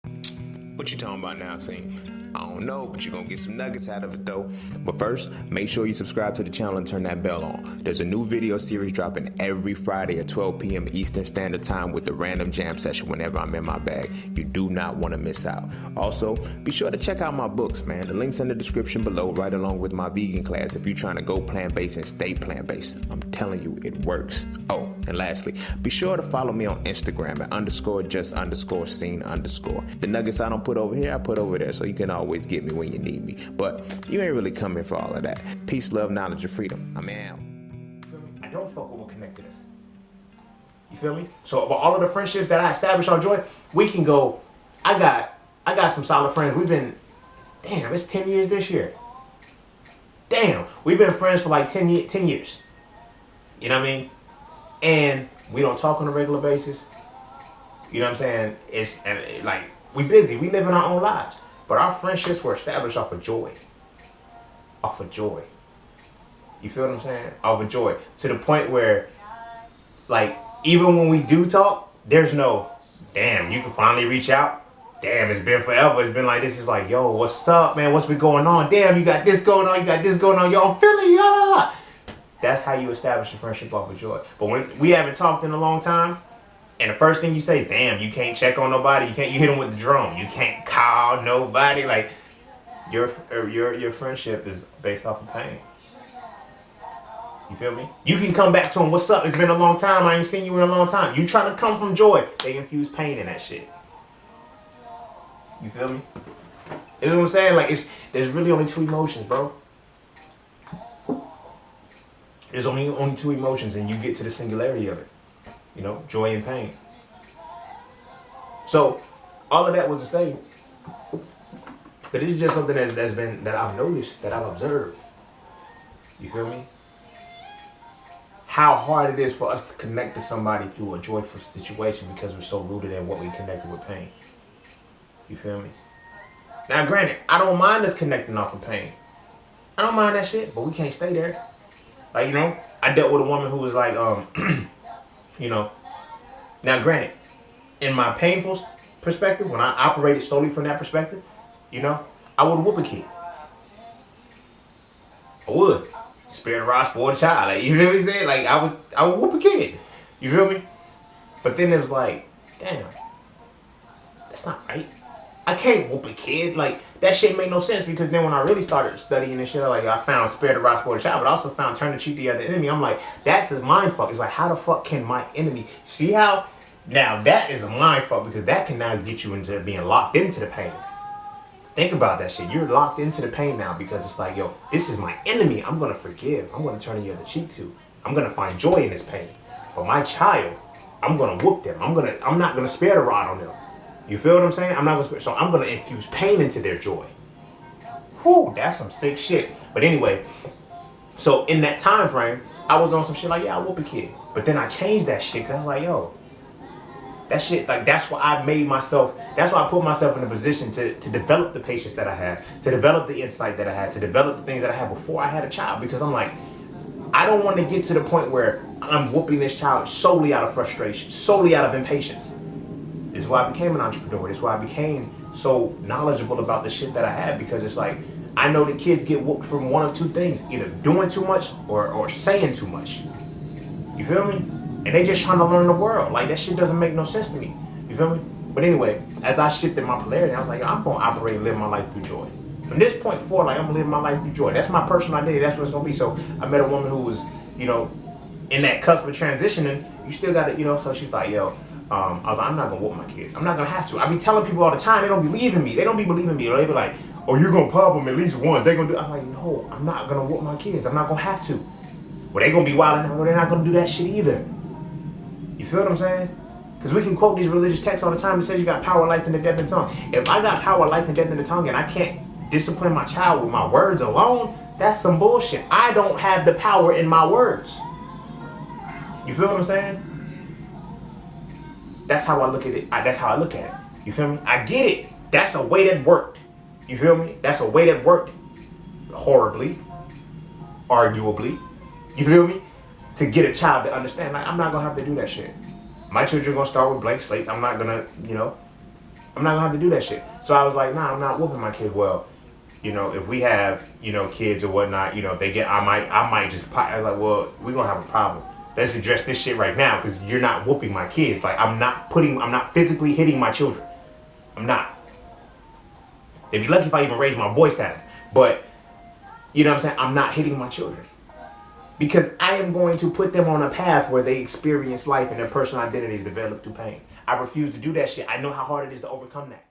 What you talking about now, Scene? I don't know, but you're gonna get some nuggets out of it though. But first, make sure you subscribe to the channel and turn that bell on. There's a new video series dropping every Friday at 12 p.m. Eastern Standard Time with the random jam session whenever I'm in my bag. You do not want to miss out. Also, be sure to check out my books, man. The link's in the description below, right along with my vegan class if you're trying to go plant-based and stay plant-based. I'm telling you, it works. Oh, and lastly, be sure to follow me on Instagram at _just_scene_. The nuggets I don't put over here, I put over there, so you can always get me when you need me. But you ain't really coming for all of that. Peace, love, knowledge, and freedom. I'm out. I don't fuck with what connected us. You feel me? So about all of the friendships that I established on Joy, we can go. I got some solid friends. We've been, damn, it's 10 years this year. Damn, we've been friends for like 10 years. You know what I mean? And we don't talk on a regular basis. You know what I'm saying? Like, we busy. We live in our own lives. But our friendships were established off of joy. Off of joy. You feel what I'm saying? Off of joy. To the point where, like, even when we do talk, there's no, damn, you can finally reach out. Damn, it's been forever. It's been like this. It's like, yo, what's up, man? What's been going on? Damn, you got this going on. You got this going on. Yo, I'm feeling you. La, la, la. That's how you establish a friendship off of joy. But when we haven't talked in a long time, and the first thing you say, damn, you can't check on nobody. You hit them with the drum. You can't call nobody. Like, your friendship is based off of pain. You feel me? You can come back to them, what's up? It's been a long time. I ain't seen you in a long time. You try to come from joy. They infuse pain in that shit. You feel me? You know what I'm saying? Like, there's really only two emotions, bro. There's only two emotions, and you get to the singularity of it. You know, joy and pain. So, all of that was to say, but it's just something that I've noticed, that I've observed. You feel me? How hard it is for us to connect to somebody through a joyful situation because we're so rooted in what we connected with pain. You feel me? Now, granted, I don't mind us connecting off of pain. I don't mind that shit, but we can't stay there. Like, you know, I dealt with a woman who was like, you know, now granted, in my painful perspective, when I operated solely from that perspective, you know, I would whoop a kid. I would. Spare the rod, spoil the child. Like, you feel what I'm saying? Like, I would whoop a kid. You feel me? But then it was like, damn, that's not right. I can't whoop a kid. Like, that shit made no sense, because then when I really started studying this shit, like, I found spare the rod, spoil the child, but I also found turn the cheek to the other enemy. I'm like, that's a mind fuck. It's like, how the fuck can my enemy see how? Now that is a mind fuck, because that can now get you into being locked into the pain. Think about that shit. You're locked into the pain now, because it's like, yo, this is my enemy. I'm gonna forgive. I'm gonna turn the other cheek to. I'm gonna find joy in this pain. But my child, I'm gonna whoop them. I'm not gonna spare the rod on them. You feel what I'm saying? I'm not gonna spare. So I'm gonna infuse pain into their joy. Whew, that's some sick shit. But anyway, so in that time frame, I was on some shit like, yeah, I whoop a kid. But then I changed that shit, because I was like, yo, that shit, like, that's why I put myself in a position to develop the patience that I had, to develop the insight that I had, to develop the things that I had before I had a child. Because I'm like, I don't want to get to the point where I'm whooping this child solely out of frustration, solely out of impatience. This is why I became an entrepreneur. This is why I became so knowledgeable about the shit that I had, because it's like, I know that kids get whooped from one of two things, either doing too much or saying too much. You feel me? And they just trying to learn the world. Like, that shit doesn't make no sense to me. You feel me? But anyway, as I shifted my polarity, I was like, I'm going to operate and live my life through joy. From this point forward, like, I'm going to live my life through joy. That's my personal identity. That's what it's going to be. So I met a woman who was, you know, in that cusp of transitioning. You still got to, you know, so she's like, yo, I was like, I'm not going to whoop my kids. I'm not going to have to. I be telling people all the time, they don't believe in me. They don't be believing me. Or they be like, oh, you're going to pop them at least once. They're going to do. I'm like, no, I'm not going to whoop my kids. I'm not going to have to. Well, they going to be wilding out. No, they're not going to do that shit either. You feel what I'm saying? Because we can quote these religious texts all the time that says you got power, life, and the death in the tongue. If I got power, life, and death in the tongue, and I can't discipline my child with my words alone, that's some bullshit. I don't have the power in my words. You feel what I'm saying? That's how I look at it. That's how I look at it. You feel me? I get it. That's a way that worked. You feel me? That's a way that worked horribly, arguably. You feel me? To get a child to understand, like, I'm not gonna have to do that shit. My children are gonna start with blank slates. I'm not gonna I'm not gonna have to do that shit. So I was like, nah, I'm not whooping my kid. Well, you know, if we have, you know, kids or whatnot, you know, if they get, I might just pop. I was like, well, we're gonna have a problem. Let's address this shit right now, because you're not whooping my kids. Like, I'm not physically hitting my children. I'm not. They'd be lucky if I even raise my voice at them. But, you know what I'm saying? I'm not hitting my children. Because I am going to put them on a path where they experience life and their personal identities develop through pain. I refuse to do that shit. I know how hard it is to overcome that.